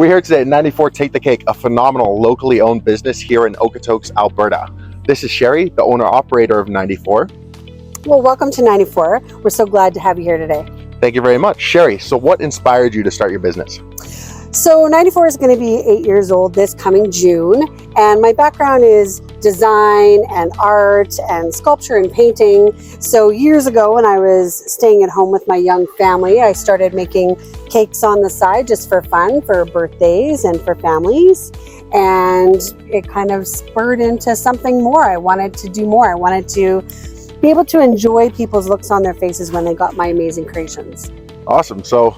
We're here today at 94 Take the Cake, a phenomenal locally owned business here in Okotoks, Alberta. This is Sherry, the owner-operator of 94. Well, welcome to 94. We're so glad to have you here today. Thank you very much. Sherry, so what inspired you to start your business? So 94 is going to be 8 years old this coming June, and my background is design and art and sculpture and painting. So years ago when I was staying at home with my young family, I started making cakes on the side just for fun, for birthdays and for families. And it kind of spurred into something more. I wanted to do more. I wanted to be able to enjoy people's looks on their faces when they got my amazing creations. Awesome. So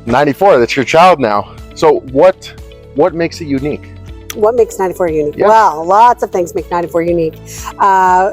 94, that's your child now. So what makes it unique? What makes 94 unique? Yeah. Well, lots of things make 94 unique.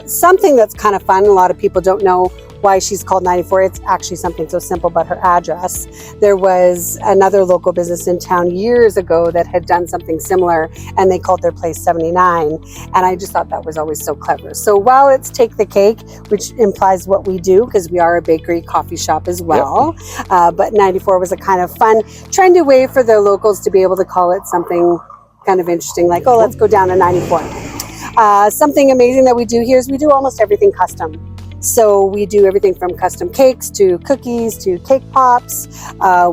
Something that's kind of fun, a lot of people don't know why she's called 94. It's actually something so simple, but her address. There was another local business in town years ago that had done something similar, and they called their place 79. And I just thought that was always so clever. So while it's Take the Cake, which implies what we do, because we are a bakery coffee shop as well, but 94 was a kind of fun, trendy way for the locals to be able to call it something kind of interesting, like, oh, let's go down to 94. Something amazing that we do here is we do almost everything custom. So we do everything from custom cakes to cookies to cake pops.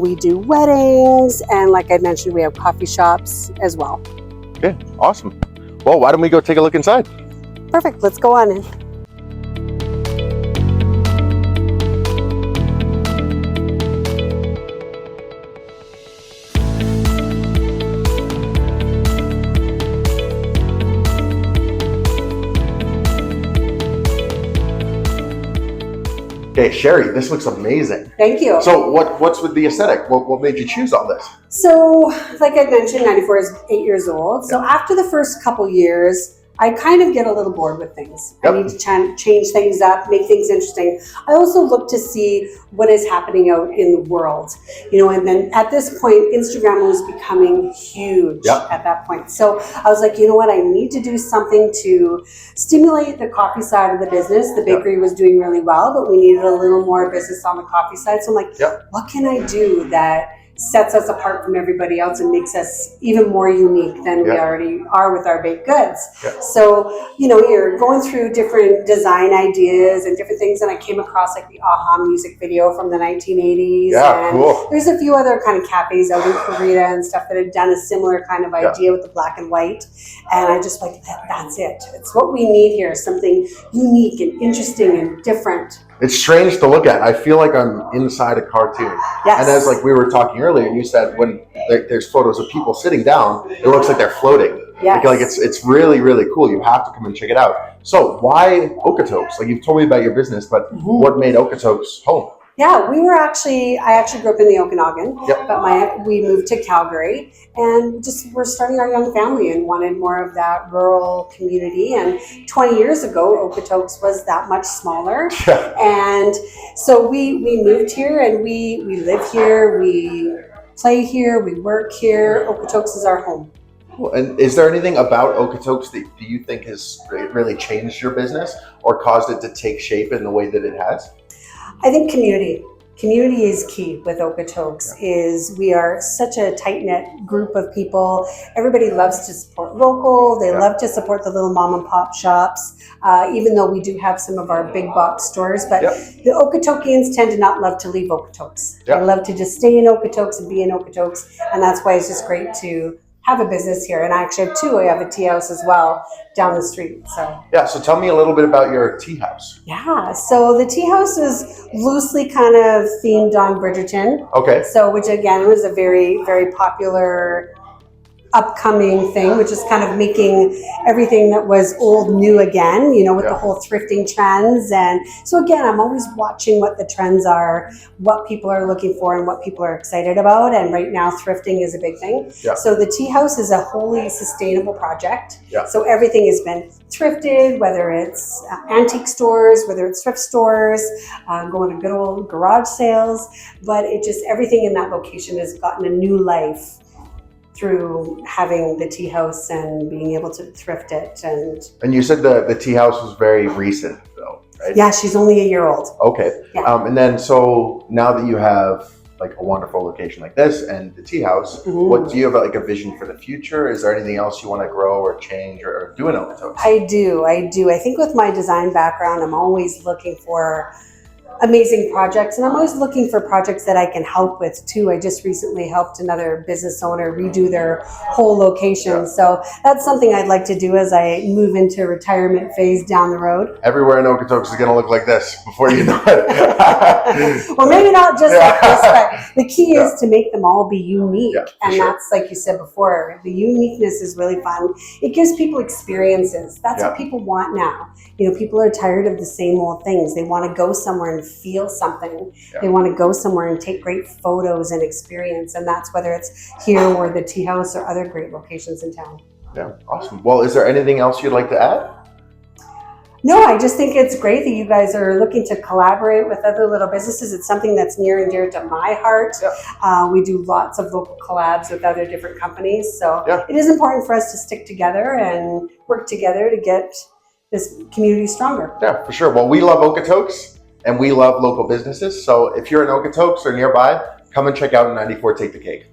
We do weddings, and like I mentioned, we have coffee shops as well. Okay, awesome. Well, why don't we go take a look inside? Perfect, let's go on in. Okay, Sherry, this looks amazing. Thank you. So what's with the aesthetic? What made you choose all this? So, like I mentioned, 94 is 8 years old. So after the first couple years, I kind of get a little bored with things. Yep. I need to change things up, make things interesting. I also look to see what is happening out in the world, and then at this point, Instagram was becoming huge at that point. So I was like, you know what, I need to do something to stimulate the coffee side of the business. The bakery was doing really well, but we needed a little more business on the coffee side. So I'm like, what can I do that sets us apart from everybody else and makes us even more unique than we already are with our baked goods. So, you're going through different design ideas and different things, and I came across like the Aha music video from the 1980s. Yeah, and cool. There's a few other kind of cafes out in Korea and stuff that had done a similar kind of idea with the black and white. And I just like, that's it. It's what we need here, something unique and interesting and different. It's strange to look at. I feel like I'm inside a cartoon. Yes. And as like we were talking earlier, you said when there's photos of people sitting down, it looks like they're floating. Yes. Like it's really, really cool. You have to come and check it out. So why Okotoks? Like you've told me about your business, but what made Okotoks home? Yeah, I actually grew up in the Okanagan, but we moved to Calgary, and we're starting our young family and wanted more of that rural community. And 20 years ago, Okotoks was that much smaller. And so we moved here, and we live here, we play here, we work here. Okotoks is our home. Cool. And is there anything about Okotoks that do you think has really changed your business or caused it to take shape in the way that it has? I think community. Community is key with Okotoks. Is we are such a tight-knit group of people. Everybody loves to support local. They love to support the little mom and pop shops, even though we do have some of our big box stores. But the Okotokians tend to not love to leave Okotoks. They love to just stay in Okotoks and be in Okotoks. And that's why it's just great to have a business here. And I actually have two. I have a tea house as well down the street. So tell me a little bit about your tea house. So the tea house is loosely kind of themed on Bridgerton. Okay. So which again was a very, very popular upcoming thing, which is kind of making everything that was old new again, with the whole thrifting trends. And so again, I'm always watching what the trends are, what people are looking for and what people are excited about. And right now thrifting is a big thing. So the tea house is a wholly sustainable project. So everything has been thrifted, whether it's antique stores, whether it's thrift stores, going to good old garage sales, but everything in that location has gotten a new life through having the tea house and being able to thrift it. And you said the tea house was very recent though, right? Yeah, she's only a year old. Okay. And then so now that you have like a wonderful location like this and the tea house, Mhm. what do you have like a vision for the future? Is there anything else you want to grow or change or do in Okotoks? I do. I think with my design background, I'm always looking for amazing projects, and I'm always looking for projects that I can help with too. I just recently helped another business owner redo their whole location. So that's something I'd like to do as I move into retirement phase down the road. Everywhere in Okotoks is going to look like this before you know it. Well, maybe not just like this, but the key Yeah. is to make them all be unique. Yeah, for And sure. that's, like you said before, the uniqueness is really fun. It gives people experiences. That's Yeah. what people want now. You know, people are tired of the same old things. They want to go somewhere and feel something. Yeah. They want to go somewhere and take great photos and experience. And that's whether it's here or the tea house or other great locations in town. Yeah, awesome. Well, is there anything else you'd like to add? No, I just think it's great that you guys are looking to collaborate with other little businesses. It's something that's near and dear to my heart. Yeah. We do lots of local collabs with other different companies. So Yeah. it is important for us to stick together and work together to get this community stronger. Yeah, for sure. Well, we love Okotoks and we love local businesses. So if you're in Okotoks or nearby, come and check out 94 Take the Cake.